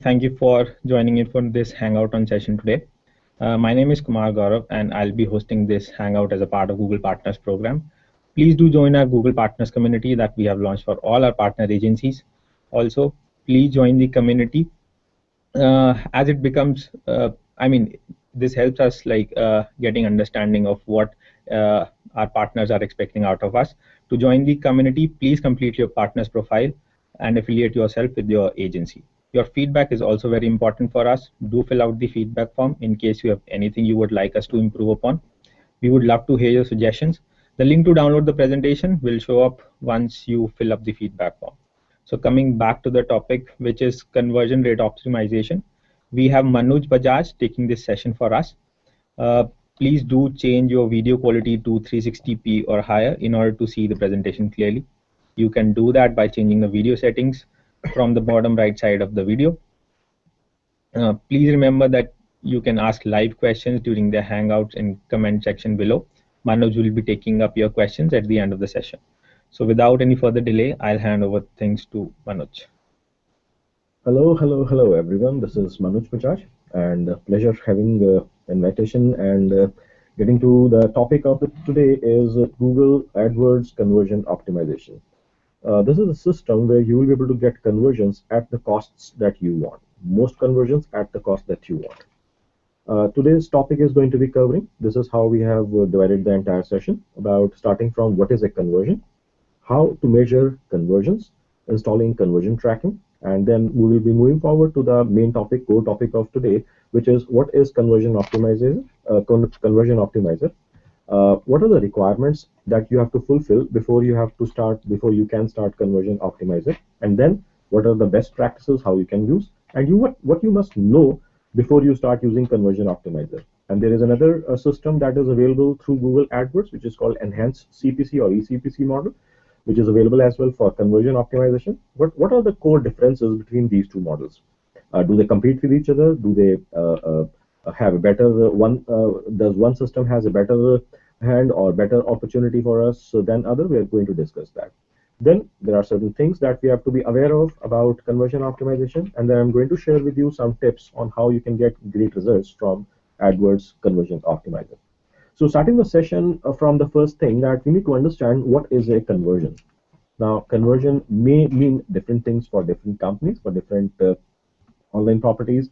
Thank you for joining in for this Hangout on session today. My name is Kumar Gaurav, and I'll be hosting this Hangout as a part of Google Partners program. Please do join our Google Partners community that we have launched for all our partner agencies. Also, please join the community as it becomes. This helps us getting understanding of what our partners are expecting out of us. To join the community, please complete your partners profile and affiliate yourself with your agency. Your feedback is also very important for us. Do fill out the feedback form in case you have anything you would like us to improve upon. We would love to hear your suggestions. The link to download the presentation will show up once you fill up the feedback form. So coming back to the topic, which is conversion rate optimization, we have Manoj Bajaj taking this session for us. Uh, Please do change your video quality to 360p or higher in order to see the presentation clearly. You can do that by changing the video settings from the bottom right side of the video. Please remember that you can ask live questions during the Hangouts in comment section below. Manoj will be taking up your questions at the end of the session. So without any further delay, I'll hand over things to Manoj. Hello, everyone. This is Manoj Bajaj, and a pleasure having invitation and getting to the topic of today is Google AdWords conversion optimization. This is a system where you will be able to get conversions at the costs that you want, most conversions at the cost that you want. Today's topic is going to be covering. This is how we have divided the entire session about starting from what is a conversion, how to measure conversions, installing conversion tracking, and then we will be moving forward to the main topic, core topic of today, which is what is conversion optimizer. What are the requirements that you have to fulfill before you can start conversion optimizer, and then what are the best practices how you can use, and what you must know before you start using conversion optimizer. And there is another system that is available through Google AdWords, which is called Enhanced CPC or eCPC model, which is available as well for conversion optimization. What are the core differences between these two models? Do they compete with each other? Do they have a better one? Does one system has a better hand or better opportunity for us than other? We are going to discuss that. Then there are certain things that we have to be aware of about conversion optimization, and then I'm going to share with you some tips on how you can get great results from AdWords conversion optimizer. So starting the session from the first thing that we need to understand what is a conversion. Now, conversion may mean different things for different companies, for different online properties.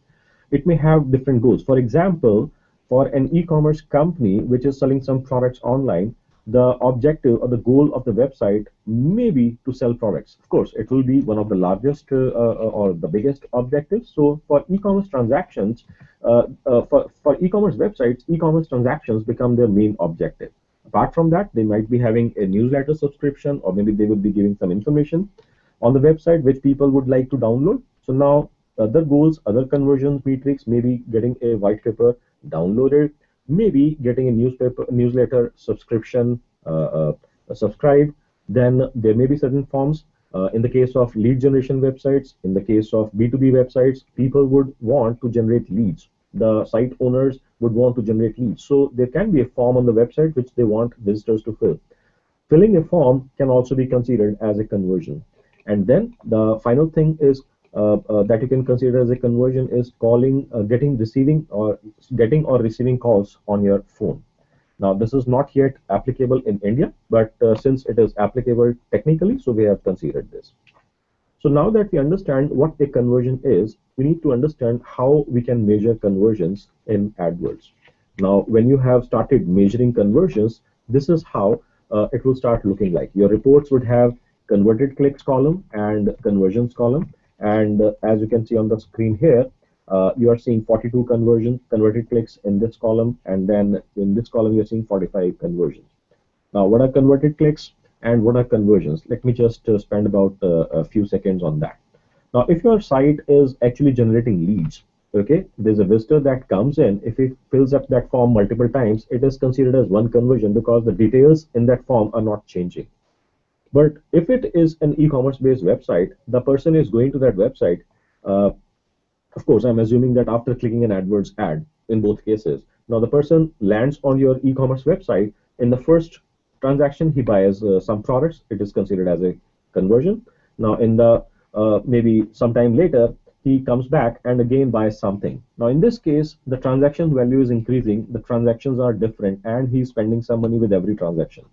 It may have different goals. For example, for an e-commerce company which is selling some products online, the objective or the goal of the website may be to sell products. Of course, it will be one of the largest or the biggest objectives. So for e-commerce transactions, for e-commerce websites, e-commerce transactions become their main objective. Apart from that, they might be having a newsletter subscription, or maybe they would be giving some information on the website which people would like to download. So now other goals, other conversion metrics, maybe getting a white paper downloaded, maybe getting a newsletter subscription subscribed. Then there may be certain forms. In the case of lead generation websites, in the case of B2B websites, people would want to generate leads. The site owners would want to generate leads. So there can be a form on the website which they want visitors to fill. Filling a form can also be considered as a conversion. And then the final thing is that you can consider as a conversion is getting or receiving calls on your phone. Now, this is not yet applicable in India, but since it is applicable technically, so we have considered this. So now that we understand what a conversion is, we need to understand how we can measure conversions in AdWords. Now, when you have started measuring conversions, this is how it will start looking like. Your reports would have converted clicks column and conversions column. And as you can see on the screen here, you are seeing 42 converted clicks in this column, and then in this column you're seeing 45 conversions. Now, what are converted clicks and what are conversions? Let me just spend about a few seconds on that. Now, if your site is actually generating leads, okay, there's a visitor that comes in. If it fills up that form multiple times, it is considered as one conversion because the details in that form are not changing. But if it is an e-commerce based website, the person is going to that website. Of course, I'm assuming that after clicking an AdWords ad in both cases. Now, the person lands on your e-commerce website. In the first transaction, he buys some products. It is considered as a conversion. Now, in the maybe sometime later, he comes back and again buys something. Now in this case, the transaction value is increasing, the transactions are different, and he's spending some money with every transaction.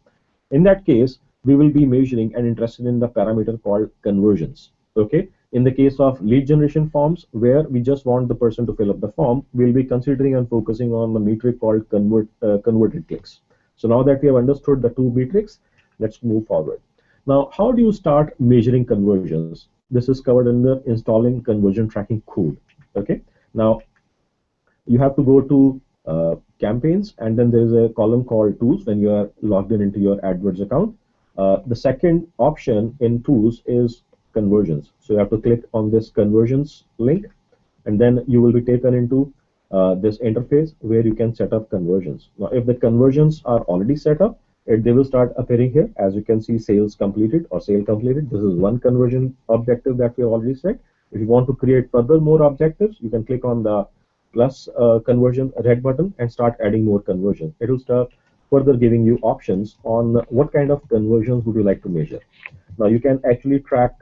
In that case, we will be measuring and interested in the parameter called conversions. Okay. In the case of lead generation forms, where we just want the person to fill up the form, we'll be considering and focusing on the metric called converted clicks. So now that we have understood the two metrics, let's move forward. Now, how do you start measuring conversions? This is covered under installing conversion tracking code. Okay. Now, you have to go to campaigns, and then there's a column called tools when you are logged in into your AdWords account. The second option in tools is conversions. So you have to click on this conversions link, and then you will be taken into this interface where you can set up conversions. Now, if the conversions are already set up, they will start appearing here. As you can see, sales completed or sale completed. This is one conversion objective that we have already set. If you want to create further more objectives, you can click on the plus conversion red button and start adding more conversions. It will start further giving you options on what kind of conversions would you like to measure. Now you can actually track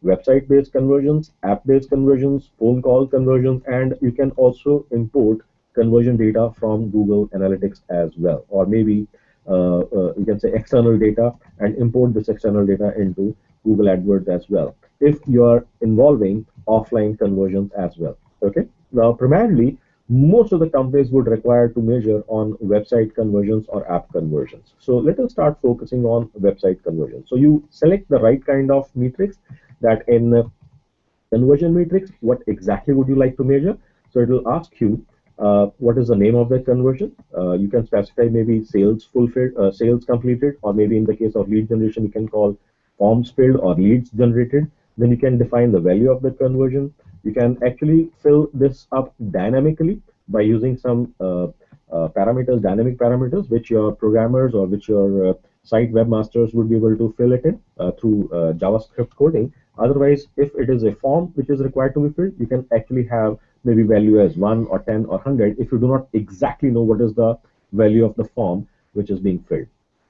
website-based conversions, app-based conversions, phone call conversions, and you can also import conversion data from Google Analytics as well, or maybe you can say external data and import this external data into Google AdWords as well, if you are involving offline conversions as well. Okay. Now, primarily, most of the companies would require to measure on website conversions or app conversions. So let us start focusing on website conversions. So you select the right kind of metrics. That in conversion matrix, what exactly would you like to measure? So it will ask you what is the name of the conversion. You can specify maybe sales fulfilled, sales completed, or maybe in the case of lead generation, you can call forms filled or leads generated. Then you can define the value of the conversion. You can actually fill this up dynamically by using some parameters, dynamic parameters, which your programmers or which your site webmasters would be able to fill it in through JavaScript coding. Otherwise, if it is a form which is required to be filled, you can actually have maybe value as 1 or 10 or 100 if you do not exactly know what is the value of the form which is being filled.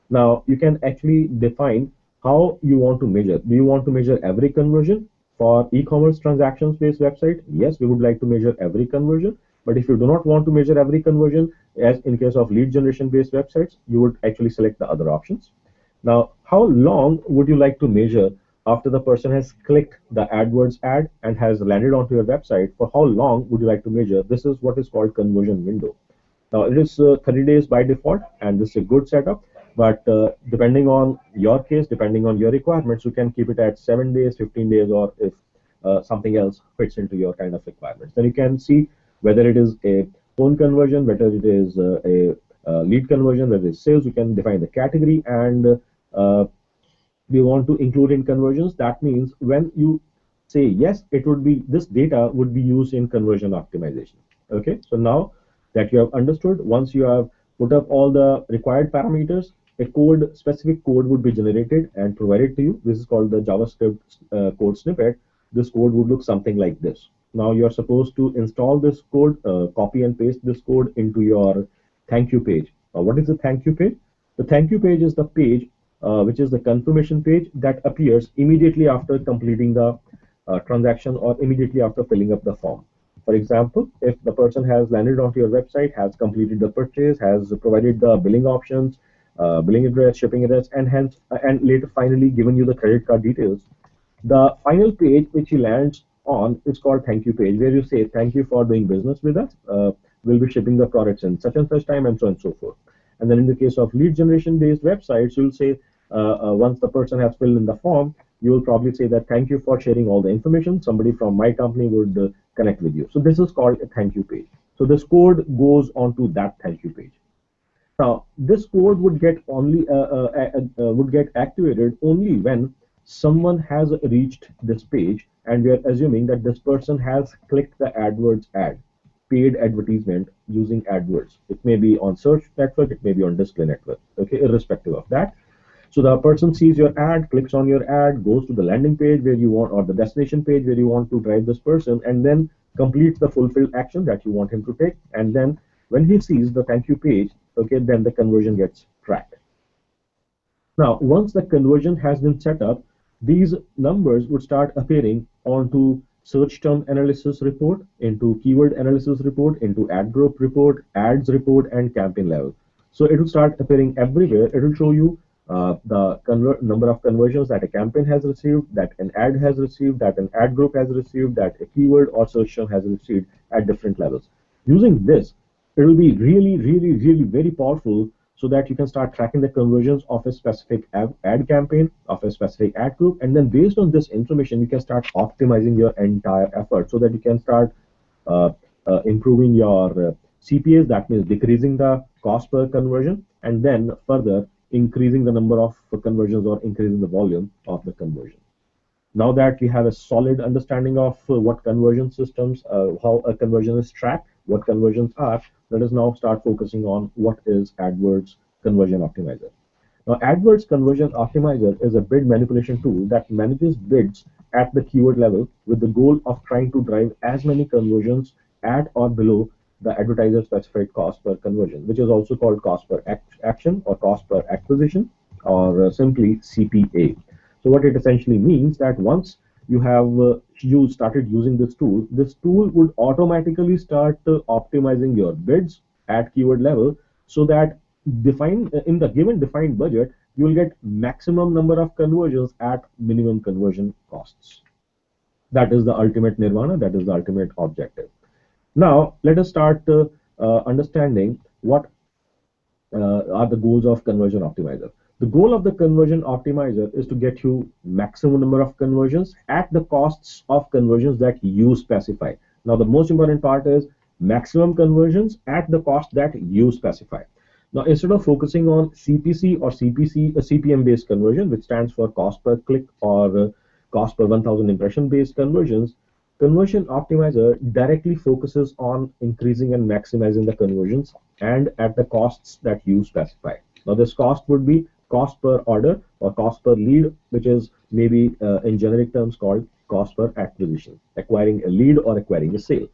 Now, you can actually define how you want to measure. Do you want to measure every conversion? For e-commerce transactions based website, yes, we would like to measure every conversion. But if you do not want to measure every conversion, as in case of lead generation based websites, you would actually select the other options. Now, how long would you like to measure after the person has clicked the AdWords ad and has landed onto your website? For how long would you like to measure? This is what is called conversion window. Now, it is 30 days by default, and this is a good setup. But depending on your case, depending on your requirements, you can keep it at 7 days, 15 days, or if something else fits into your kind of requirements. Then you can see whether it is a phone conversion, whether it is a lead conversion, whether it is sales. You can define the category, and we want to include in conversions. That means when you say yes, it would be this data would be used in conversion optimization. Okay, so now that you have understood, once you have put up all the required parameters, a specific code would be generated and provided to you. This is called the JavaScript code snippet. This code would look something like this. Now you're supposed to install this code, copy and paste this code into your thank you page. What is the thank you page? The thank you page is the page which is the confirmation page that appears immediately after completing the transaction or immediately after filling up the form. For example, if the person has landed onto your website, has completed the purchase, has provided the billing options, billing address, shipping address, and later finally given you the credit card details, the final page which he lands on is called thank you page, where you say thank you for doing business with us. We'll be shipping the products in such and such time, and so on and so forth. And then in the case of lead generation based websites, you'll say once the person has filled in the form, you will probably say that thank you for sharing all the information. Somebody from my company would connect with you. So this is called a thank you page. So this code goes onto that thank you page. Now this code would get only would get activated only when someone has reached this page, and we are assuming that this person has clicked the AdWords ad, paid advertisement using AdWords. It may be on search network, it may be on display network. Okay, irrespective of that. So the person sees your ad, clicks on your ad, goes to the landing page where you want, or the destination page where you want to drive this person, and then completes the fulfilled action that you want him to take. And then when he sees the thank you page, okay, then the conversion gets tracked. Now, once the conversion has been set up, these numbers would start appearing onto search term analysis report, into keyword analysis report, into ad group report, ads report, and campaign level. So it will start appearing everywhere. It will show you the number of conversions that a campaign has received, that an ad has received, that an ad group has received, that a keyword or search term has received at different levels. Using this, it will be really very powerful, so that you can start tracking the conversions of a specific ad campaign, of a specific ad group, and then based on this information, you can start optimizing your entire effort, so that you can start uh, improving your CPAs, that means decreasing the cost per conversion, and then further increasing the number of conversions or increasing the volume of the conversion. Now that we have a solid understanding of what conversion systems, how a conversion is tracked, what conversions are, let us now start focusing on what is AdWords Conversion Optimizer. Now, AdWords Conversion Optimizer is a bid manipulation tool that manages bids at the keyword level with the goal of trying to drive as many conversions at or below the advertiser specified cost per conversion, which is also called cost per action or cost per acquisition, or simply CPA. So what it essentially means that once you have started using this tool would automatically start optimizing your bids at keyword level, so that in the given defined budget, you will get maximum number of conversions at minimum conversion costs. That is the ultimate nirvana. That is the ultimate objective. Now let us start understanding what are the goals of Conversion Optimizer. The goal of the Conversion Optimizer is to get you maximum number of conversions at the costs of conversions that you specify. Now the most important part is maximum conversions at the cost that you specify. Now instead of focusing on CPC or CPM based conversion, which stands for cost per click or cost per 1000 impression based conversions, Conversion Optimizer directly focuses on increasing and maximizing the conversions and at the costs that you specify. Now this cost would be cost per order or cost per lead, which is maybe in generic terms called cost per acquisition, acquiring a lead or acquiring a sale.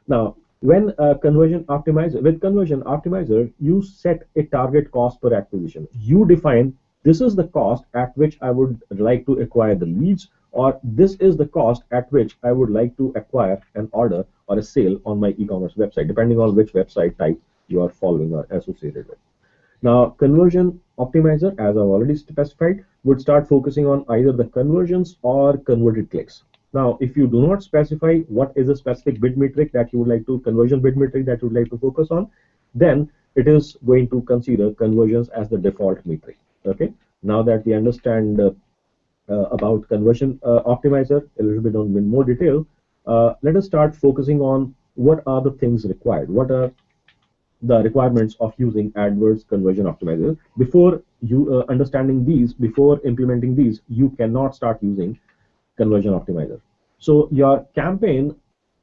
Now when Conversion Optimizer, you set a target cost per acquisition. You define this is the cost at which I would like to acquire the leads, or this is the cost at which I would like to acquire an order or a sale on my e-commerce website, depending on which website type you are following or associated with. Now, Conversion Optimizer, as I've already specified, would start focusing on either the conversions or converted clicks. Now, if you do not specify what is a specific bid metric that you would like to, conversion bid metric that you would like to focus on, then it is going to consider conversions as the default metric. Okay. Now that we understand about Conversion Optimizer a little bit in more detail, let us start focusing on what are the things required. What are the requirements of using AdWords Conversion Optimizer? Before you understanding these, before implementing these, you cannot start using Conversion Optimizer. So your campaign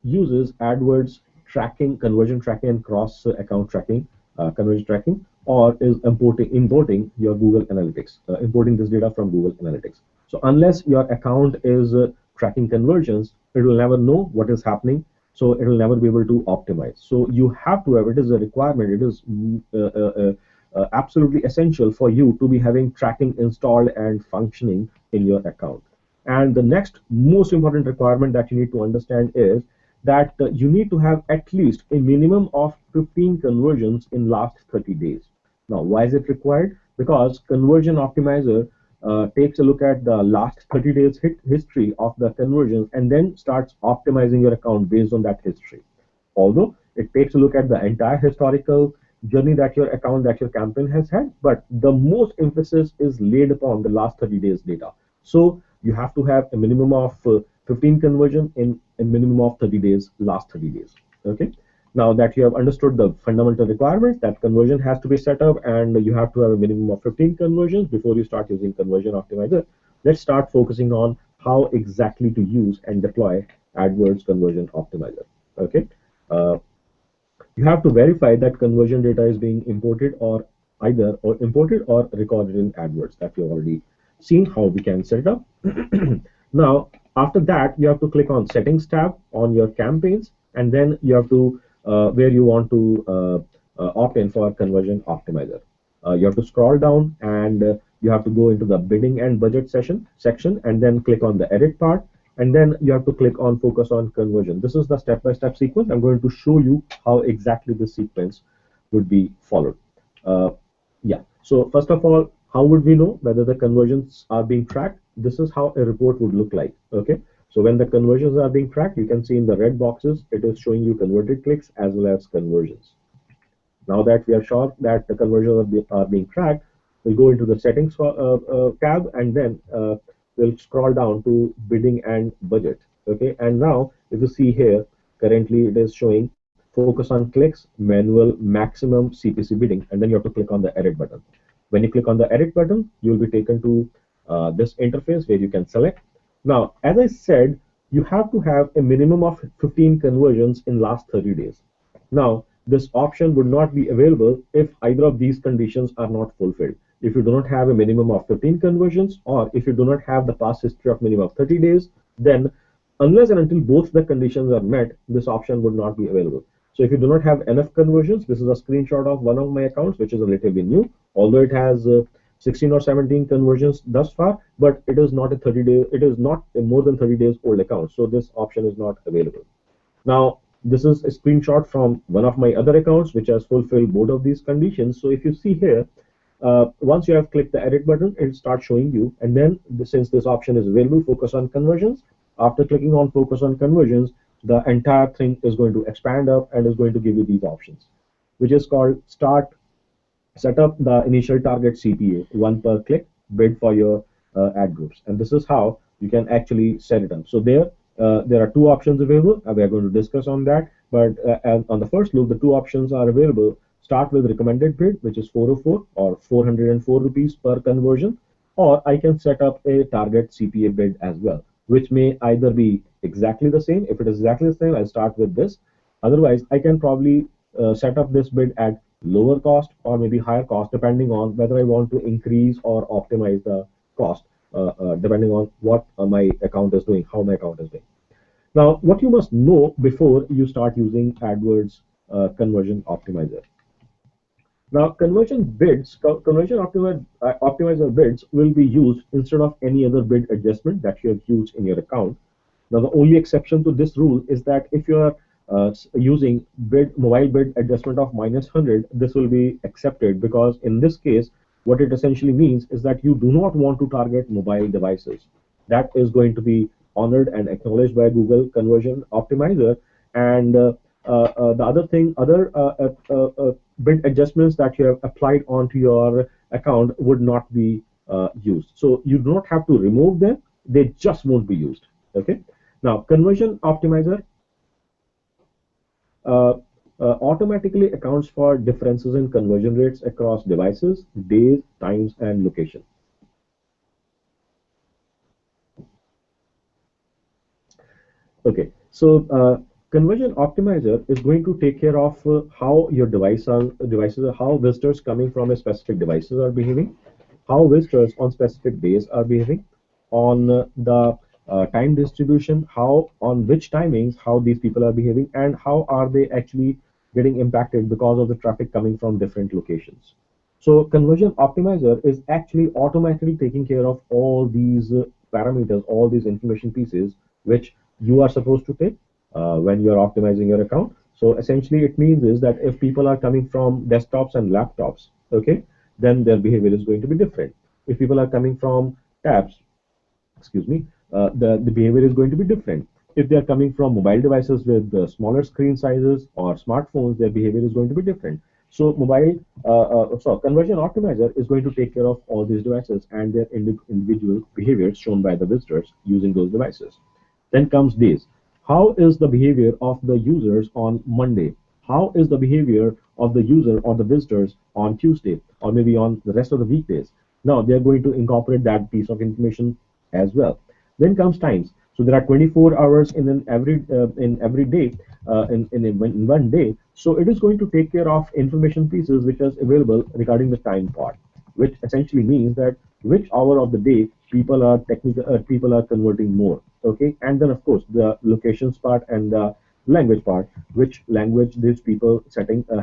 uses AdWords tracking, conversion tracking, and cross account tracking, conversion tracking, or is importing your Google Analytics, importing this data from Google Analytics. So unless your account is tracking conversions, it will never know what is happening. So it will never be able to optimize. So you have to have, it is a requirement, it is absolutely essential for you to be having tracking installed and functioning in your account. And the next most important requirement that you need to understand is that you need to have at least a minimum of 15 conversions in last 30 days. Now, why is it required? Because Conversion Optimizer takes a look at the last 30 days history of the conversions and then starts optimizing your account based on that history. Although it takes a look at the entire historical journey that your account, that your campaign has had, but the most emphasis is laid upon the last 30 days data. So you have to have a minimum of 15 conversion in a minimum of 30 days, last 30 days. Okay. Now that you have understood the fundamental requirements, that conversion has to be set up and you have to have a minimum of 15 conversions before you start using Conversion Optimizer, let's start focusing on how exactly to use and deploy AdWords Conversion Optimizer. Okay. You have to verify that conversion data is being imported or recorded in AdWords, that you have already seen how we can set it up. Now, after that, you have to click on Settings tab on your campaigns, and then you have to where you want to opt in for Conversion Optimizer. You have to scroll down and you have to go into the bidding and budget section, and then click on the edit part. and then you have to click on focus on conversion. This is the step-by-step sequence. I'm going to show you how exactly this sequence would be followed. Yeah, so first of all, how would we know whether the conversions are being tracked? This is how a report would look like. Okay, so when the conversions are being tracked, you can see in the red boxes, it is showing you converted clicks as well as conversions. Now that we are sure that the conversions are being tracked, we'll go into the settings tab, and then we'll scroll down to bidding and budget. Okay, and now if you see here, currently it is showing focus on clicks, manual, maximum, CPC bidding, and then you have to click on the edit button. When you click on the edit button, you'll be taken to this interface where you can select. Now, as I said, you have to have a minimum of 15 conversions in last 30 days. Now, this option would not be available if either of these conditions are not fulfilled. If you do not have a minimum of 15 conversions, or if you do not have the past history of minimum of 30 days, then unless and until both the conditions are met, this option would not be available. So if you do not have enough conversions, this is a screenshot of one of my accounts, which is relatively new, although it has 16 or 17 conversions thus far, but it is not a 30-day, it is not a more than 30 days old account. So this option is not available. Now, this is a screenshot from one of my other accounts, which has fulfilled both of these conditions. So if you see here, once you have clicked the edit button, it will start showing you. And then since this option is available, focus on conversions, after clicking on focus on conversions, the entire thing is going to expand up and is going to give you these options, which is called set up the initial target CPA, 1 per click, bid for your ad groups. And this is how you can actually set it up. So there are two options available. We are going to discuss on that. But on the first loop, the two options are available. Start with recommended bid, which is 404 or 404 rupees per conversion, or I can set up a target CPA bid as well, which may either be exactly the same. If it is exactly the same, I'll start with this. Otherwise, I can probably set up this bid at lower cost or maybe higher cost, depending on whether I want to increase or optimize the cost, depending on what my account is doing, how my account is doing. Now, what you must know before you start using AdWords Conversion Optimizer. Now, conversion optimizer bids will be used instead of any other bid adjustment that you have used in your account. Now, the only exception to this rule is that if you are using mobile bid adjustment of -100, this will be accepted, because in this case, what it essentially means is that you do not want to target mobile devices. That is going to be honored and acknowledged by Google Conversion Optimizer. And the other thing, bid adjustments that you have applied onto your account would not be used. So you do not have to remove them; they just won't be used. Okay. Now, Conversion Optimizer automatically accounts for differences in conversion rates across devices, days, times, and location. Okay, so Conversion Optimizer is going to take care of how your how visitors coming from a specific devices are behaving, how visitors on specific days are behaving, on the time distribution, on which timings, how these people are behaving, and how are they actually getting impacted because of the traffic coming from different locations. So Conversion Optimizer is actually automatically taking care of all these parameters, all these information pieces, which you are supposed to take when you are optimizing your account. So essentially it means is that if people are coming from desktops and laptops, okay, then their behavior is going to be different. If people are coming from tabs, excuse me, the behavior is going to be different. If they are coming from mobile devices with smaller screen sizes or smartphones, their behavior is going to be different. So Conversion Optimizer is going to take care of all these devices and their individual behaviors shown by the visitors using those devices. Then comes days. How is the behavior of the users on Monday? How is the behavior of the user or the visitors on Tuesday, or maybe on the rest of the weekdays? Now they are going to incorporate that piece of information as well. Then comes times. So there are 24 hours in every day, in one day. So it is going to take care of information pieces which is available regarding the time part, which essentially means that which hour of the day people are converting more. Okay, and then of course the locations part and the language part, which language these people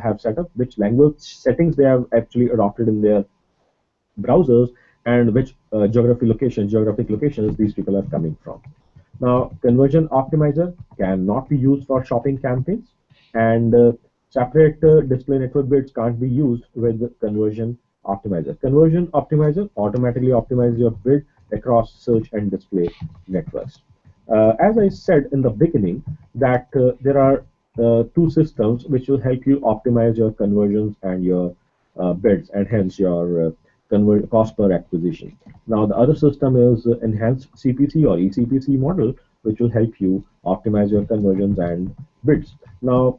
have set up, which language settings they have actually adopted in their browsers, and which geographic locations these people are coming from. Now, conversion optimizer cannot be used for shopping campaigns, and separate display network bids can't be used with the conversion optimizer. Conversion optimizer automatically optimizes your bid across search and display networks. As I said in the beginning, that there are two systems which will help you optimize your conversions and your bids, and hence your cost per acquisition. Now, the other system is enhanced CPC or eCPC model, which will help you optimize your conversions and bids. Now,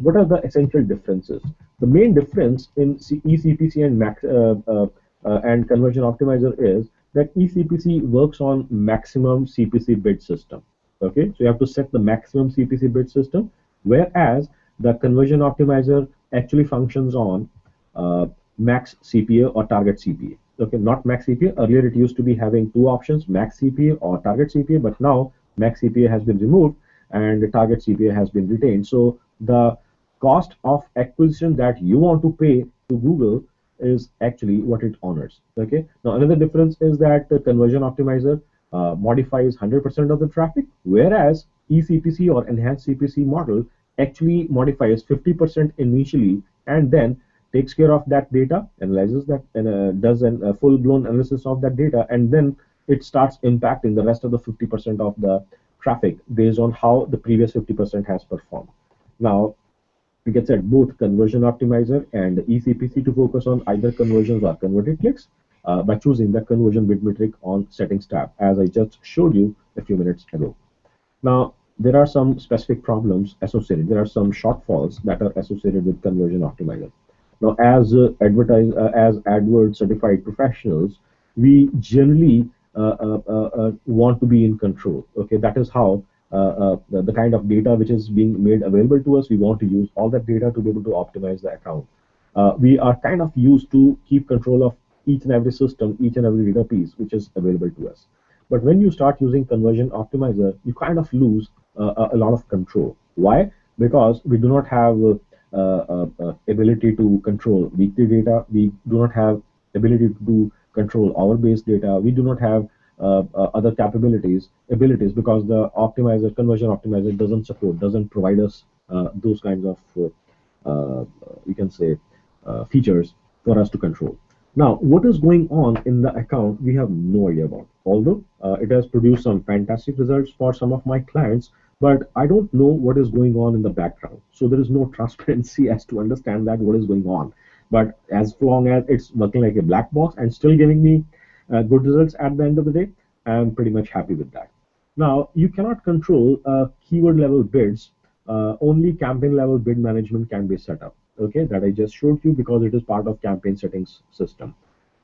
what are the essential differences? The main difference in eCPC and conversion optimizer is that eCPC works on maximum CPC bid system. Okay, so you have to set the maximum CPC bid system, whereas the conversion optimizer actually functions on max CPA or target CPA. Okay, not max CPA. Earlier it used to be having two options, max CPA or target CPA, but now max CPA has been removed and the target CPA has been retained. So the cost of acquisition that you want to pay to Google is actually what it honors. Okay. Now another difference is that the conversion optimizer modifies 100% of the traffic, whereas eCPC or enhanced CPC model actually modifies 50% initially and then takes care of that data, analyzes that, and does a full-blown analysis of that data, and then it starts impacting the rest of the 50% of the traffic based on how the previous 50% has performed. Now, we can set both conversion optimizer and eCPC to focus on either conversions or converted clicks by choosing the conversion bid metric on settings tab, as I just showed you a few minutes ago. Now, there are some specific problems associated. There are some shortfalls that are associated with conversion optimizer. Now, as as AdWords certified professionals, we generally want to be in control. Okay, that is how the kind of data which is being made available to us, we want to use all that data to be able to optimize the account. We are kind of used to keep control of each and every system, each and every data piece which is available to us. But when you start using conversion optimizer, you kind of lose a lot of control. Why? Because we do not have ability to control weekly data. We do not have ability to control hour-based data. We do not have other abilities, because the optimizer, conversion optimizer, doesn't provide us those kinds of, you can say, features for us to control. Now, what is going on in the account, we have no idea about. Although it has produced some fantastic results for some of my clients, but I don't know what is going on in the background. So there is no transparency as to understand that what is going on. But as long as it's working like a black box and still giving me good results at the end of the day, I'm pretty much happy with that. Now, you cannot control keyword level bids. Only campaign level bid management can be set up. Okay, that I just showed you because it is part of campaign settings system.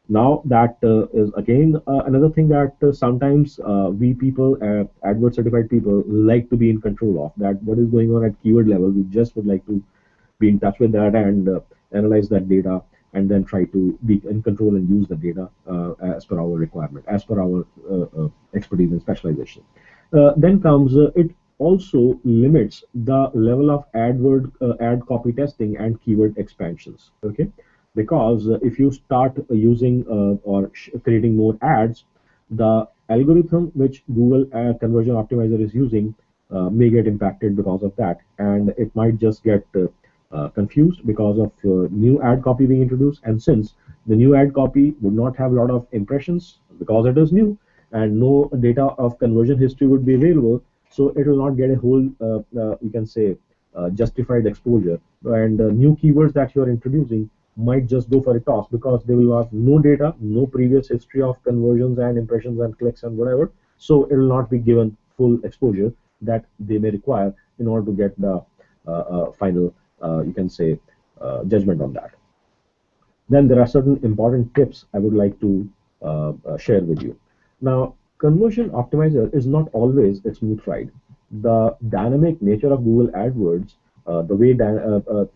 Now that is again another thing that sometimes we people, AdWords certified people, like to be in control of. That what is going on at keyword level, we just would like to be in touch with that and analyze that data, and then try to be in control and use the data as per our requirement, as per our expertise and specialization. Then comes it also limits the level of ad copy testing and keyword expansions. Okay, because if you start using or creating more ads, the algorithm which Google Conversion Optimizer is using may get impacted because of that, and it might just get confused because of new ad copy being introduced. And since the new ad copy would not have a lot of impressions because it is new, and no data of conversion history would be available, so it will not get a whole, you can say, justified exposure. And new keywords that you are introducing might just go for a toss because they will have no data, no previous history of conversions and impressions and clicks and whatever. So it will not be given full exposure that they may require in order to get the final, you can say, judgment on that. Then there are certain important tips I would like to share with you. Now, Conversion Optimizer is not always a smooth ride. The dynamic nature of Google AdWords, the way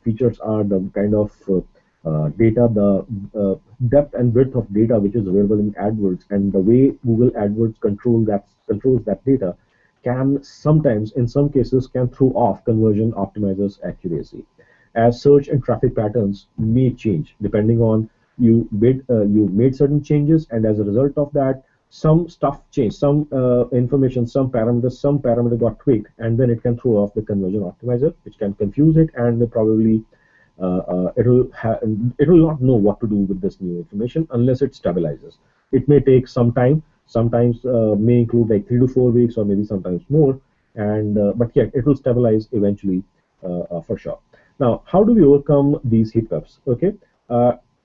features are, the kind of data, the depth and width of data which is available in AdWords, and the way Google AdWords controls that data, can sometimes, in some cases, can throw off Conversion Optimizer's accuracy, as search and traffic patterns may change depending on you made certain changes, and as a result of that, some stuff changed, some information, some parameter got tweaked, and then it can throw off the conversion optimizer, which can confuse it, and probably it will not know what to do with this new information unless it stabilizes. It may take some time. Sometimes may include like 3 to 4 weeks, or maybe sometimes more. And but yet it will stabilize eventually for sure. Now, how do we overcome these hiccups? Okay,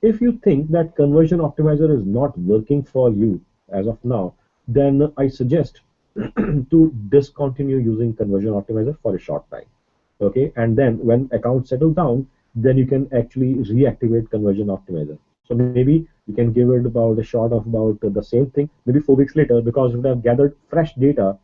if you think that conversion optimizer is not working for you as of now, then I suggest to discontinue using conversion optimizer for a short time. Okay, and then when accounts settle down, then you can actually reactivate conversion optimizer. So maybe you can give it about a shot of about the same thing, maybe 4 weeks later, because you would have gathered fresh data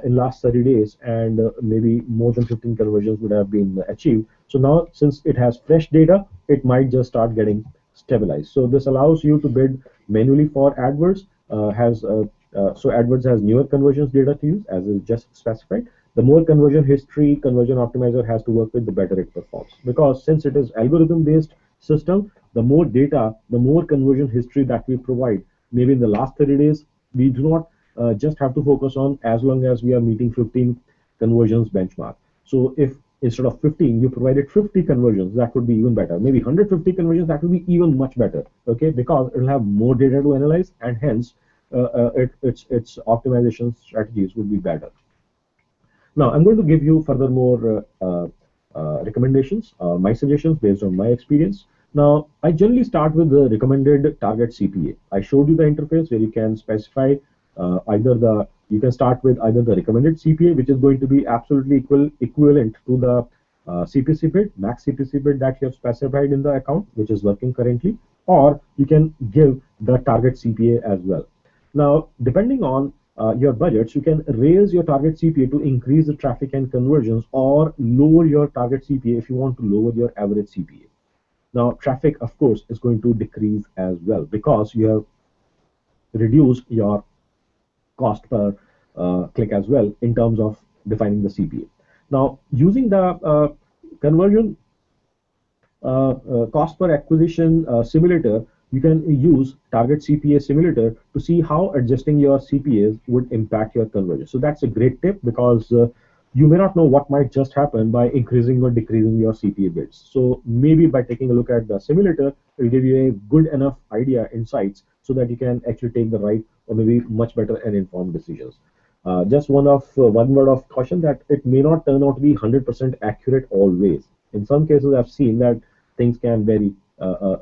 in last 30 days, and maybe more than 15 conversions would have been achieved. So now, since it has fresh data, it might just start getting stabilized. So this allows you to bid manually for AdWords. So AdWords has newer conversions data to use, as is just specified. The more conversion history conversion optimizer has to work with, the better it performs. Because since it is algorithm-based system, the more data, the more conversion history that we provide, maybe in the last 30 days, we do not just have to focus on as long as we are meeting 15 conversions benchmark. So if instead of 15, you provided 50 conversions, that would be even better. Maybe 150 conversions, that would be even much better. Okay, because it will have more data to analyze, and hence its optimization strategies would be better. Now, I'm going to give you furthermore recommendations, my suggestions based on my experience. Now, I generally start with the recommended target CPA. I showed you the interface where you can specify you can start with either the recommended CPA, which is going to be absolutely equivalent to the CPC bid, max CPC bid that you have specified in the account, which is working currently, or you can give the target CPA as well. Now, depending on your budgets, you can raise your target CPA to increase the traffic and conversions, or lower your target CPA if you want to lower your average CPA. Now, traffic, of course, is going to decrease as well, because you have reduced your cost per click as well in terms of defining the CPA. Now, using the conversion cost per acquisition simulator, you can use target CPA simulator to see how adjusting your CPAs would impact your conversion. So that's a great tip, because you may not know what might just happen by increasing or decreasing your CPA bids. So maybe by taking a look at the simulator, it will give you a good enough insights, so that you can actually take the right, or maybe much better and informed decisions. Just one word of caution, that it may not turn out to be 100% accurate always. In some cases, I've seen that things can vary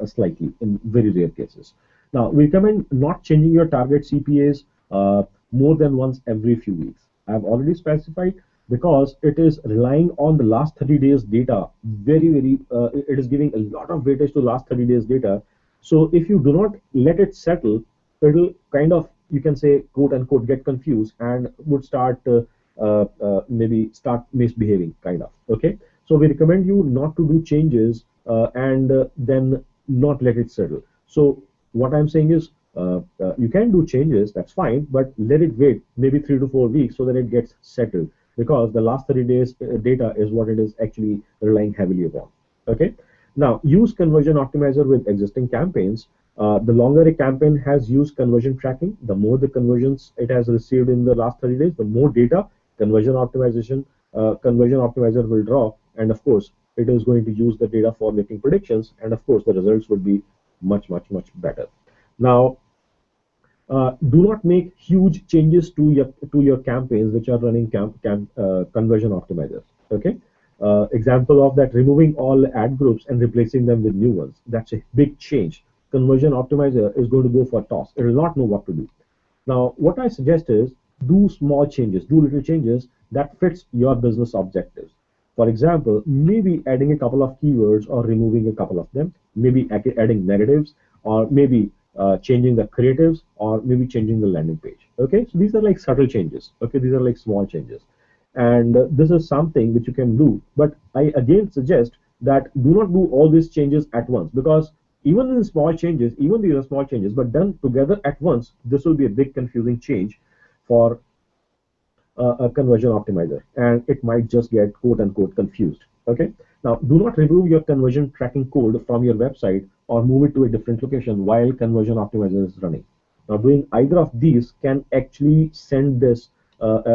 slightly in very rare cases. Now, we recommend not changing your target CPAs more than once every few weeks. I've already specified, because it is relying on the last 30 days data. It is giving a lot of weightage to last 30 days data. So if you do not let it settle, it will kind of, you can say, quote unquote, get confused, and would start maybe start misbehaving, kind of. Okay, so we recommend you not to do changes and then not let it settle. So what I'm saying is, you can do changes, that's fine, but let it wait maybe 3 to 4 weeks so that it gets settled, because the last 30 days data is what it is actually relying heavily upon. Okay, now use conversion optimizer with existing campaigns. The longer a campaign has used conversion tracking, the more the conversions it has received in the last 30 days, the more data conversion optimizer will draw, and of course it is going to use the data for making predictions, and of course the results would be much better. Now, do not make huge changes to your campaigns which are running conversion optimizers. Okay, example of that: removing all ad groups and replacing them with new ones. That's a big change. Conversion optimizer is going to go for toss. It will not know what to do. Now, what I suggest is, do small changes, do little changes that fits your business objectives. For example, maybe adding a couple of keywords or removing a couple of them, maybe adding negatives, or maybe changing the creatives, or maybe changing the landing page. Okay, so these are like subtle changes. Okay, these are like small changes, and this is something which you can do. But I again suggest that do not do all these changes at once, because even these are small changes, but done together at once, this will be a big confusing change for a conversion optimizer, and it might just get quote unquote confused. Okay, now do not remove your conversion tracking code from your website or move it to a different location while conversion optimizer is running. Now, doing either of these can actually send this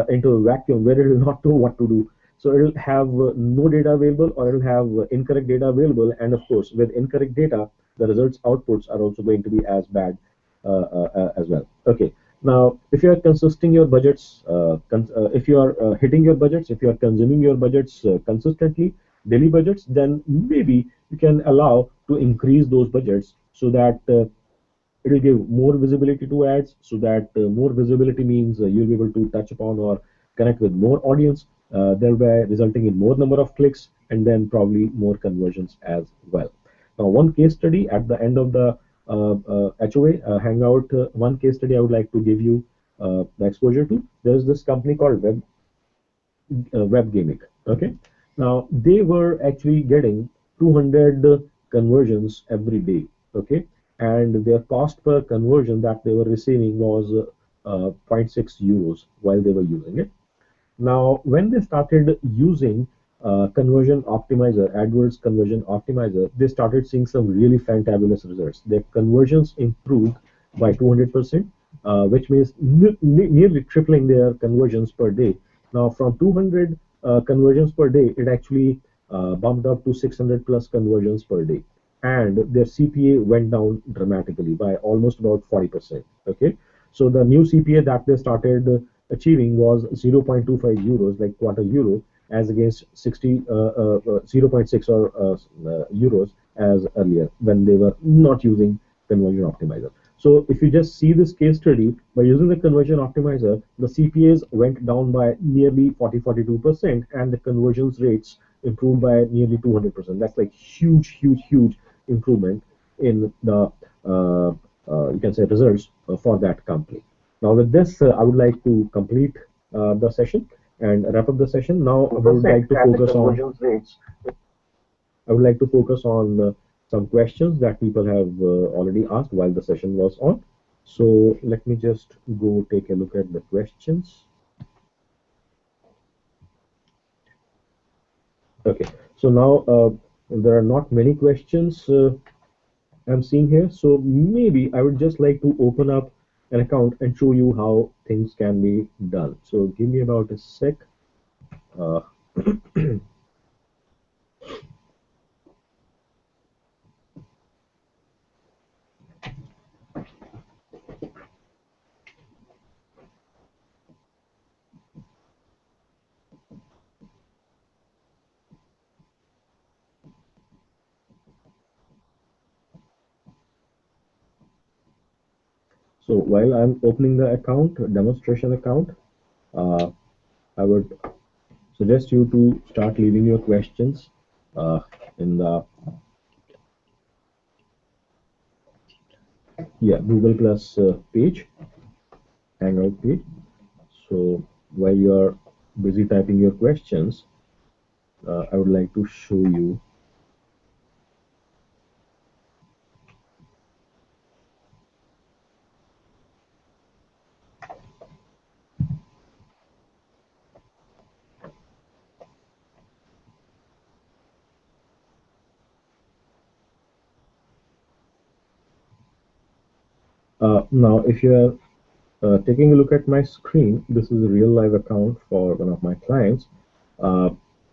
into a vacuum where it will not know what to do. So it will have no data available, or it will have incorrect data available. And of course, with incorrect data, the results outputs are also going to be as bad as well. Okay. Now, if you are consisting your budgets, if you are hitting your budgets, if you are consuming your budgets consistently, daily budgets, then maybe you can allow to increase those budgets so that it will give more visibility to ads, so that more visibility means you'll be able to touch upon or connect with more audience, thereby resulting in more number of clicks and then probably more conversions as well. Now, one case study at the end of the HOA Hangout, one case study I would like to give you the exposure to. There's this company called Web Gaming. Okay, now they were actually getting 200 conversions every day. Okay, and their cost per conversion that they were receiving was zero point 0.6 euros while they were using it. Now, when they started using conversion optimizer, AdWords conversion optimizer, they started seeing some really fantabulous results. Their conversions improved by 200%, which means nearly tripling their conversions per day. Now, from 200 conversions per day, it actually bumped up to 600 plus conversions per day. And their CPA went down dramatically by almost about 40%. Okay, so the new CPA that they started achieving was 0.25 euros, like quarter euro, as against 0 0.6 or euros as earlier when they were not using conversion optimizer. So if you just see this case study, by using the conversion optimizer, the CPAs went down by nearly 42%, and the conversions rates improved by nearly 200%. That's like huge improvement in the you can say results for that company. Now, with this, I would like to complete the session and wrap up the session. Now, I would like to focus on some questions that people have already asked while the session was on. So let me just go take a look at the questions. Okay, so now there are not many questions I'm seeing here. So maybe I would just like to open up an account and show you how things can be done. So give me about a sec. So while I'm opening the account, demonstration account, I would suggest you to start leaving your questions in the Google Plus page, Hangout page. So while you are busy typing your questions, I would like to show you now if you are taking a look at my screen, this is a real live account for one of my clients.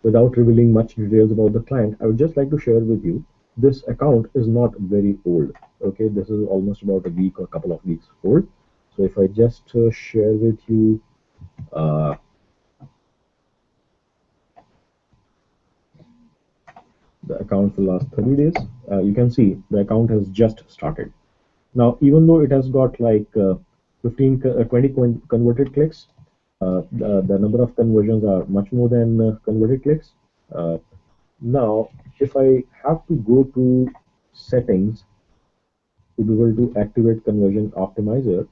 Without revealing much details about the client, I would just like to share with you, this account is not very old. Okay, this is almost about a week or a couple of weeks old. So if I just share with you the account for the last 30 days, you can see the account has just started. Now, even though it has got like 20 converted clicks, the number of conversions are much more than converted clicks. Now, if I have to go to settings to be able to activate conversion optimizer,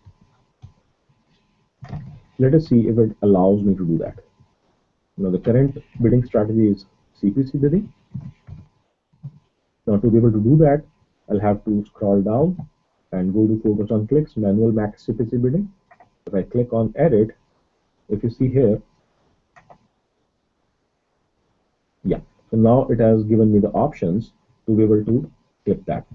let us see if it allows me to do that. Now, the current bidding strategy is CPC bidding. Now, to be able to do that, I'll have to scroll down and go to focus on clicks, manual max CPC bidding. If I click on edit, if you see here, so now it has given me the options to be able to click that,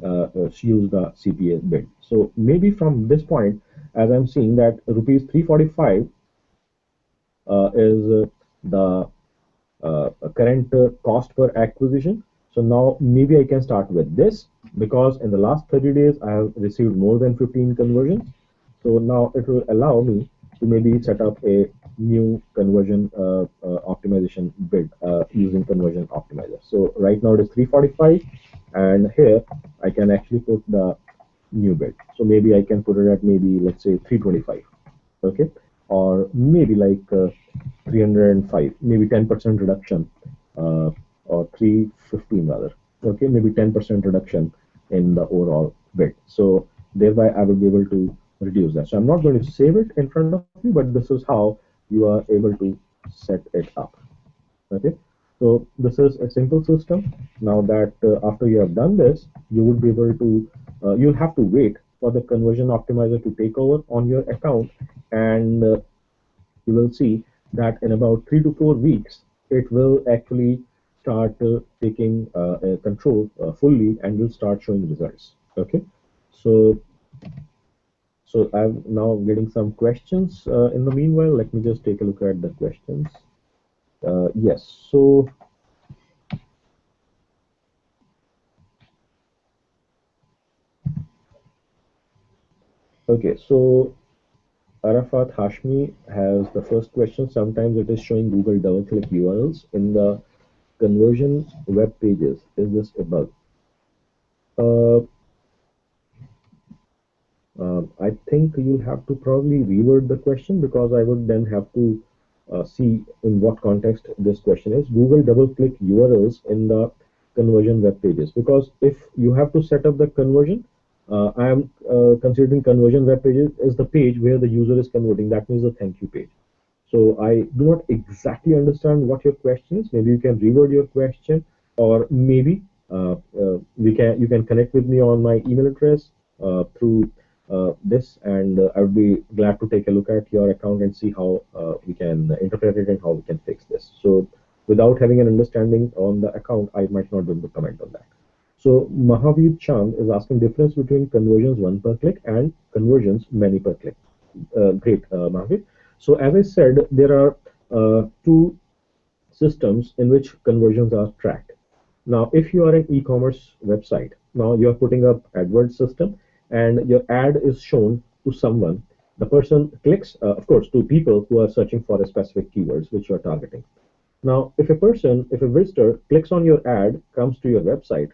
use the CPA bid. So maybe from this point, as I'm seeing that rupees 345 is the current cost per acquisition. So now maybe I can start with this, because in the last 30 days I have received more than 15 conversions. So now it will allow me to maybe set up a new conversion optimization bid using conversion optimizer. So right now it is 345, and here I can actually put the new bid. So maybe I can put it at maybe, let's say, 325. Okay, or maybe like 305, maybe 10% reduction, or 315 rather. Okay, maybe 10% reduction in the overall bid. So thereby I will be able to reduce that. So I'm not going to save it in front of you, but this is how you are able to set it up. Okay, so this is a simple system. Now that after you have done this, you would be able to, you'll have to wait for the conversion optimizer to take over on your account, and you will see that in about 3 to 4 weeks, it will actually start taking control fully, and will start showing results. Okay, so I'm now getting some questions. In the meanwhile, let me just take a look at the questions. Yes, so okay, so Arafat Hashmi has the first question. Sometimes it is showing Google double-click URLs in the conversion web pages. Is this a bug? Uh, I think you'll have to probably reword the question, because I would then have to see in what context this question is. Google double-click URLs in the conversion web pages, because if you have to set up the conversion, I am considering conversion web pages is the page where the user is converting. That means the thank you page. So I do not exactly understand what your question is. Maybe you can reword your question, or maybe you can connect with me on my email address through this, and I would be glad to take a look at your account and see how we can interpret it and how we can fix this. So without having an understanding on the account, I might not be able to comment on that. So Mahavir Chand is asking difference between conversions one per click and conversions many per click. Great, Mahavir. So as I said, there are two systems in which conversions are tracked. Now, if you are an e-commerce website, now you are putting up AdWords system, and your ad is shown to someone. The person clicks, of course, to people who are searching for a specific keywords which you are targeting. Now, if a visitor clicks on your ad, comes to your website,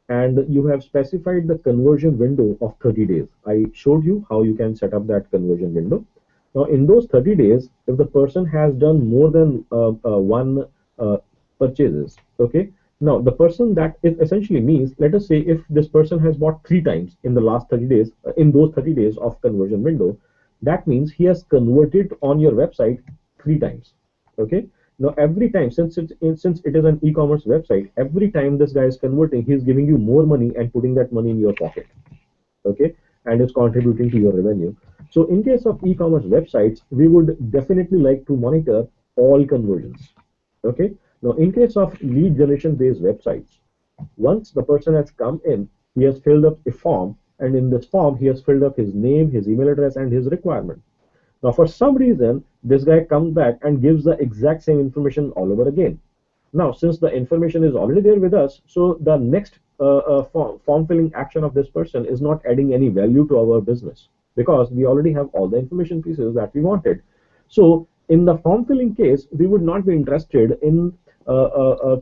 and you have specified the conversion window of 30 days. I showed you how you can set up that conversion window. Now, in those 30 days, if the person has done more than one purchases, okay. Now, the person, that it essentially means, let us say if this person has bought 3 times in the last 30 days, in those 30 days of conversion window, that means he has converted on your website 3 times. Okay. Now, every time, since it is an e-commerce website, every time this guy is converting, he's giving you more money and putting that money in your pocket. Okay, and is contributing to your revenue. So in case of e-commerce websites, we would definitely like to monitor all conversions. Okay, now in case of lead generation based websites, once the person has come in, he has filled up a form, and in this form he has filled up his name, his email address, and his requirement. Now, for some reason, this guy comes back and gives the exact same information all over again. Now, since the information is already there with us, so the next form filling action of this person is not adding any value to our business, because we already have all the information pieces that we wanted. So, in the form filling case, we would not be interested in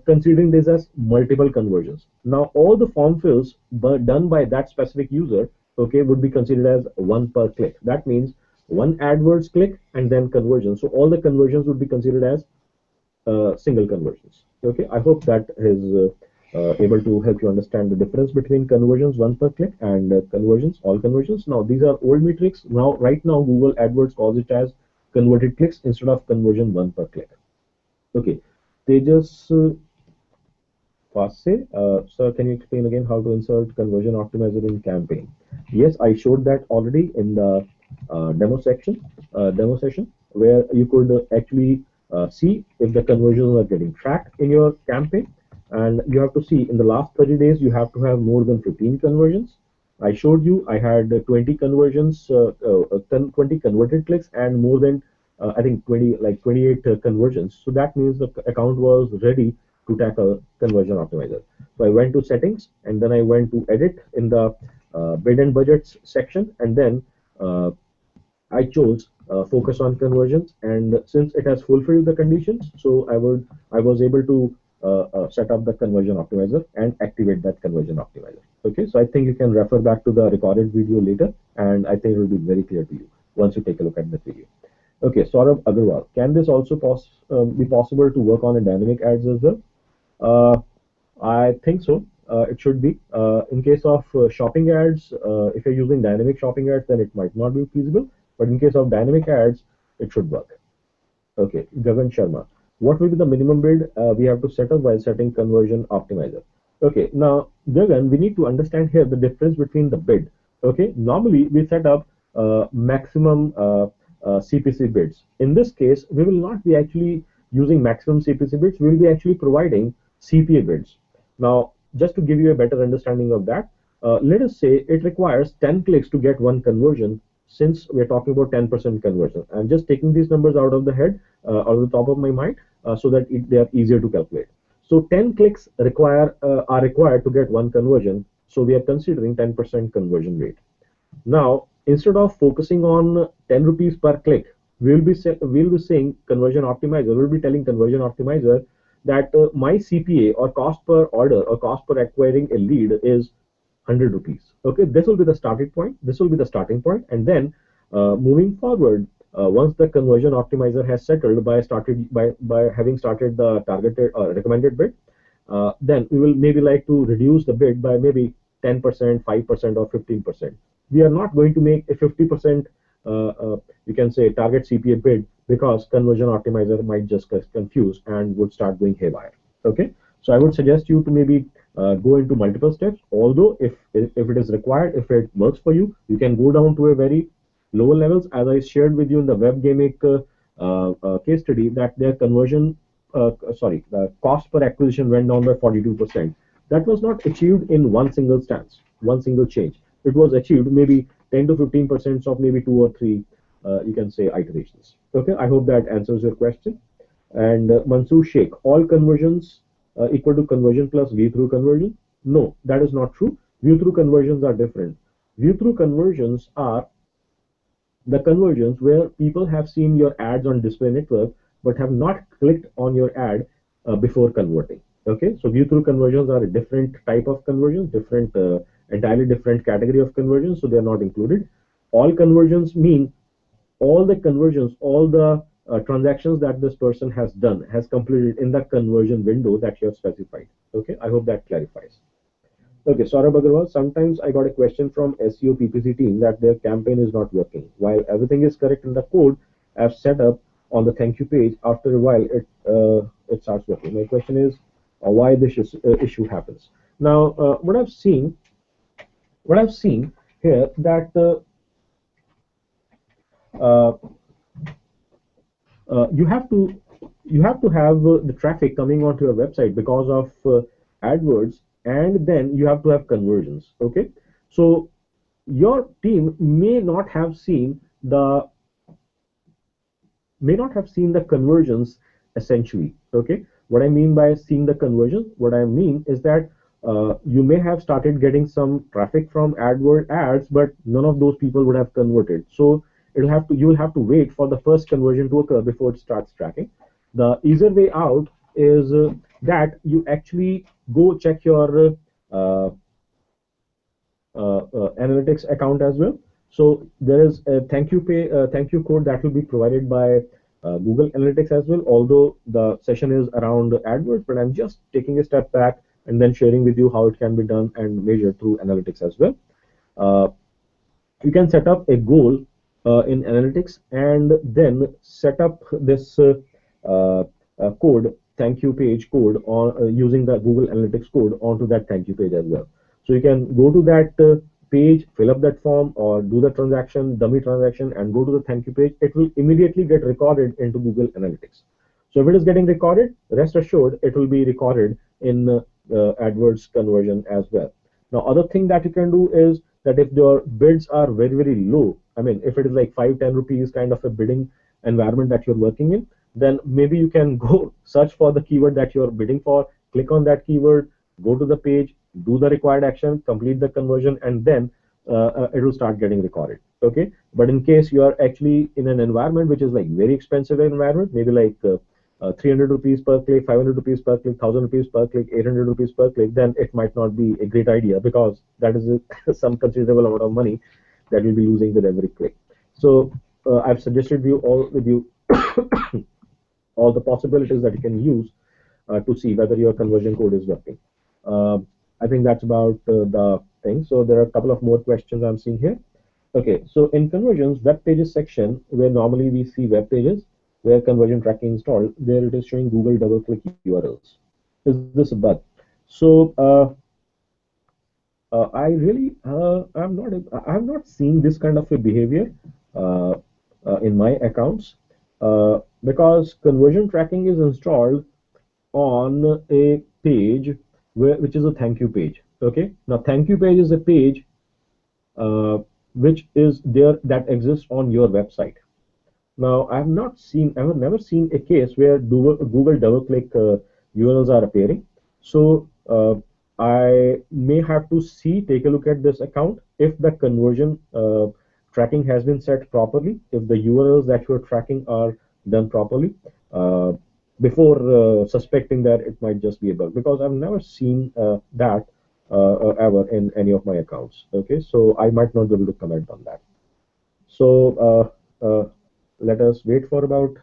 considering this as multiple conversions. Now, all the form fills done by that specific user, okay, would be considered as one per click. That means one AdWords click and then conversion. So all the conversions would be considered as single conversions. Okay, I hope that is able to help you understand the difference between conversions one per click and conversions, all conversions. Now these are old metrics. Now right now Google AdWords calls it as converted clicks instead of conversion one per click. Okay, Tejas Fasse, sir, can you explain again how to insert conversion optimizer in campaign? Yes, I showed that already in the demo session, where you could actually see if the conversions are getting tracked in your campaign, and you have to see in the last 30 days you have to have more than 15 conversions, I showed you I had 20 conversions, 20 converted clicks, and more than I think 28 conversions. So that means the account was ready to tackle conversion optimizer. So I went to settings, and then I went to edit in the bid and budgets section, and then uh, I chose focus on conversions, and since it has fulfilled the conditions, so I was able to set up the conversion optimizer and activate that conversion optimizer. Okay, so I think you can refer back to the recorded video later, and I think it will be very clear to you once you take a look at the video. Okay, Saurabh Agarwal, can this also be possible to work on a dynamic ads as well? Uh, I think so. It should be. In case of shopping ads, if you're using dynamic shopping ads, then it might not be feasible. But in case of dynamic ads, it should work. Okay, Gagan Sharma. What will be the minimum bid we have to set up while setting conversion optimizer? Okay, now Gagan, we need to understand here the difference between the bid. Okay, normally we set up maximum CPC bids. In this case, we will not be actually using maximum CPC bids. We will be actually providing CPA bids. Now, just to give you a better understanding of that, let us say it requires 10 clicks to get one conversion. Since we're talking about 10% conversion, I'm just taking these numbers out of the head, out of the top of my mind, so that they are easier to calculate. So 10 clicks are required to get one conversion. So we are considering 10% conversion rate. Now, instead of focusing on 10 rupees per click, we'll be saying conversion optimizer. We'll be telling conversion optimizer that my CPA, or cost per order, or cost per acquiring a lead, is 100 rupees. Okay, this will be the starting point. This will be the starting point, and then moving forward, once the conversion optimizer has settled by having started the targeted recommended bid, then we will maybe like to reduce the bid by maybe 10%, 5%, or 15%. We are not going to make a 50%, you can say, target CPA bid, because conversion optimizer might just get confused and would start going haywire. Okay, so I would suggest you to maybe go into multiple steps. Although if it is required, if it works for you, you can go down to a very lower levels, as I shared with you in the WebGamic case study, that their conversion, the cost per acquisition went down by 42%. That was not achieved in one single stance, one single change. It was achieved maybe 10 to 15% of maybe two or three, you can say, iterations. Okay, I hope that answers your question. And Mansoor Sheikh, all conversions equal to conversion plus view-through conversion? No, that is not true. View-through conversions are different. View-through conversions are the conversions where people have seen your ads on display network but have not clicked on your ad before converting. Okay, so view-through conversions are a different type of conversions, different, entirely different category of conversions, so they are not included. All conversions mean all the conversions, all the transactions that this person has done, has completed in the conversion window that you have specified. Okay, I hope that clarifies. Okay, Saurabh Agarwal, sometimes I got a question from SEO PPC team that their campaign is not working. While everything is correct in the code I've set up on the thank you page, after a while it starts working. My question is why this issue happens. Now, what I've seen here, that uh, you have to have the traffic coming onto your website because of AdWords, and then you have to have conversions. Okay, so your team may not have seen the conversions essentially. Okay, what I mean by seeing the conversion, what I mean is that you may have started getting some traffic from AdWord ads, but none of those people would have converted. So you will have to wait for the first conversion to occur before it starts tracking. The easier way out is that you actually go check your analytics account as well. So there is a thank you code that will be provided by Google Analytics as well. Although the session is around AdWords, but I'm just taking a step back and then sharing with you how it can be done and measured through analytics as well. You can set up a goal in analytics and then set up this code, thank you page code, on using the Google Analytics code onto that thank you page as well. So you can go to that page, fill up that form, or do the transaction, dummy transaction, and go to the thank you page. It will immediately get recorded into Google Analytics. So if it is getting recorded, rest assured it will be recorded in AdWords conversion as well. Now, other thing that you can do is that if your bids are very low, I mean, if it is like 5-10 rupees kind of a bidding environment that you're working in, then maybe you can go search for the keyword that you're bidding for, click on that keyword, go to the page, do the required action, complete the conversion, and then it will start getting recorded. Okay, but in case you are actually in an environment which is like very expensive environment, maybe like 300 rupees per click, 500 rupees per click, 1000 rupees per click, 800 rupees per click, then it might not be a great idea, because that is some considerable amount of money that you'll be losing with every click. So I've suggested you all with you all the possibilities that you can use to see whether your conversion code is working. I think that's about the thing. So there are a couple of more questions I'm seeing here. Okay, so in conversions, web pages section, where normally we see web pages where conversion tracking installed, there it is showing Google double-click URLs. Is this a bug? So I really I'm not seeing this kind of a behavior in my accounts, because conversion tracking is installed on a page which is a thank you page. Okay, now thank you page is a page which is there that exists on your website. Now I have never seen a case where Google double-click URLs are appearing. So I may have to take a look at this account if the conversion tracking has been set properly, if the URLs that you're tracking are done properly, before suspecting that it might just be a bug, because I've never seen that ever in any of my accounts. Okay, so I might not be able to comment on that. So let us wait for about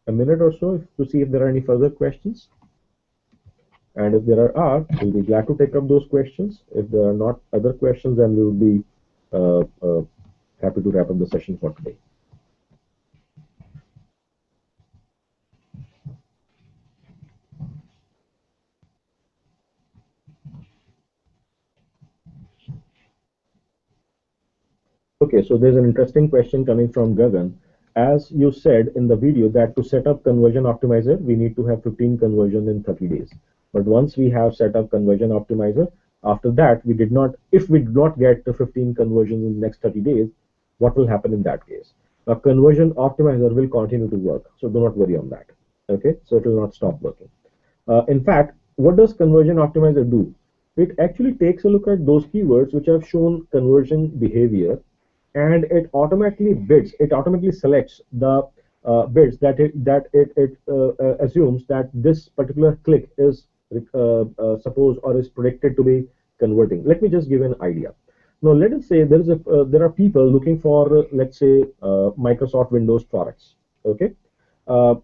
a minute or so to see if there are any further questions. And if there are, we'll be glad to take up those questions. If there are not other questions, then we will be happy to wrap up the session for today. Okay, so there's an interesting question coming from Gagan. As you said in the video that to set up conversion optimizer, we need to have 15 conversions in 30 days. But once we have set up conversion optimizer, after that, if we did not get the 15 conversions in the next 30 days, what will happen in that case? Now, conversion optimizer will continue to work, so do not worry on that. Okay, so it will not stop working. In fact, what does conversion optimizer do? It actually takes a look at those keywords which have shown conversion behavior, and it automatically selects the bids that it assumes that this particular click is supposed or is predicted to be converting. Let me just give an idea. Now let us say there are people looking for let's say Microsoft Windows products. Okay,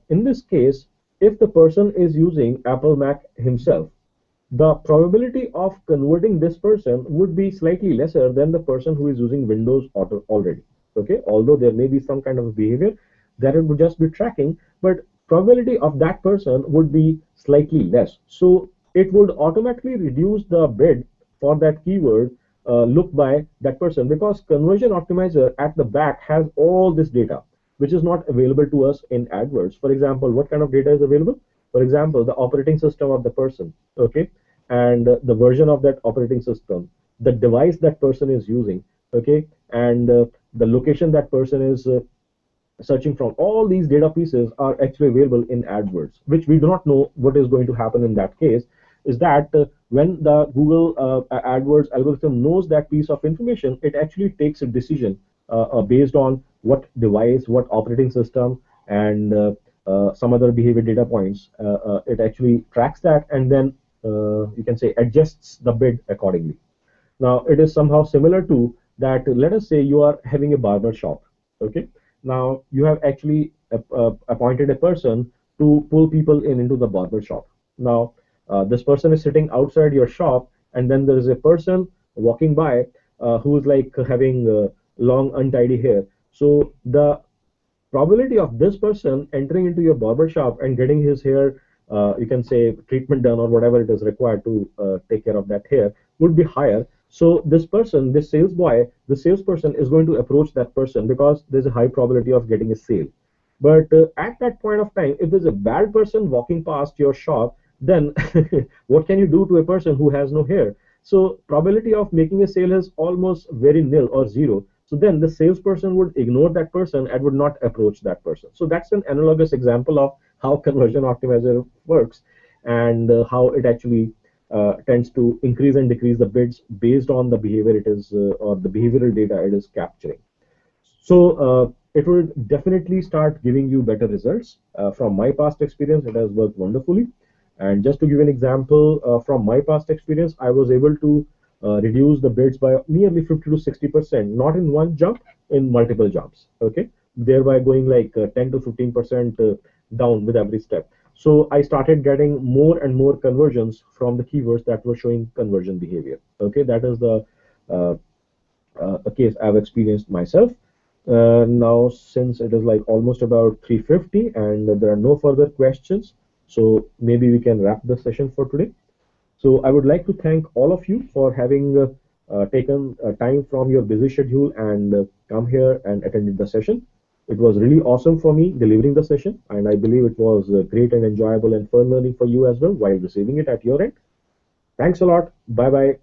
in this case, if the person is using Apple Mac himself, the probability of converting this person would be slightly lesser than the person who is using Windows already. Okay, although there may be some kind of behavior that it would just be tracking, but probability of that person would be slightly less. So it would automatically reduce the bid for that keyword looked by that person, because conversion optimizer at the back has all this data which is not available to us in AdWords. For example, what kind of data is available? For example, the operating system of the person, okay, and the version of that operating system, the device that person is using, okay, and the location that person is searching from. All these data pieces are actually available in AdWords, which we do not know what is going to happen in that case. Is that when the Google AdWords algorithm knows that piece of information, it actually takes a decision based on what device, what operating system, and some other behavior data points. It actually tracks that, and then you can say adjusts the bid accordingly. Now it is somehow similar to that. Let us say you are having a barber shop. Okay, now you have actually appointed a person to pull people into the barber shop. Now this person is sitting outside your shop, and then there is a person walking by who is like having long untidy hair. So the probability of this person entering into your barber shop and getting his hair, you can say, treatment done or whatever it is required to take care of that hair would be higher. So this person, this the salesperson is going to approach that person because there's a high probability of getting a sale. But at that point of time, if there's a bad person walking past your shop, then what can you do to a person who has no hair? So probability of making a sale is almost very nil or zero. So then the salesperson would ignore that person and would not approach that person. So that's an analogous example of how conversion optimizer works, and how it actually tends to increase and decrease the bids based on the behavior it is or the behavioral data it is capturing. So it will definitely start giving you better results. From my past experience, it has worked wonderfully. And just to give an example, from my past experience, I was able to reduce the bids by nearly 50 to 60%, not in one jump, in multiple jumps. Okay, thereby going like 10 to 15% down with every step. So I started getting more and more conversions from the keywords that were showing conversion behavior. Okay, that is the uh, a case I've experienced myself. Now, since it is like almost about 3:50 and there are no further questions, so maybe we can wrap the session for today. So I would like to thank all of you for having taken time from your busy schedule and come here and attended the session. It was really awesome for me delivering the session, and I believe it was great and enjoyable and fun learning for you as well while receiving it at your end. Thanks a lot. Bye bye.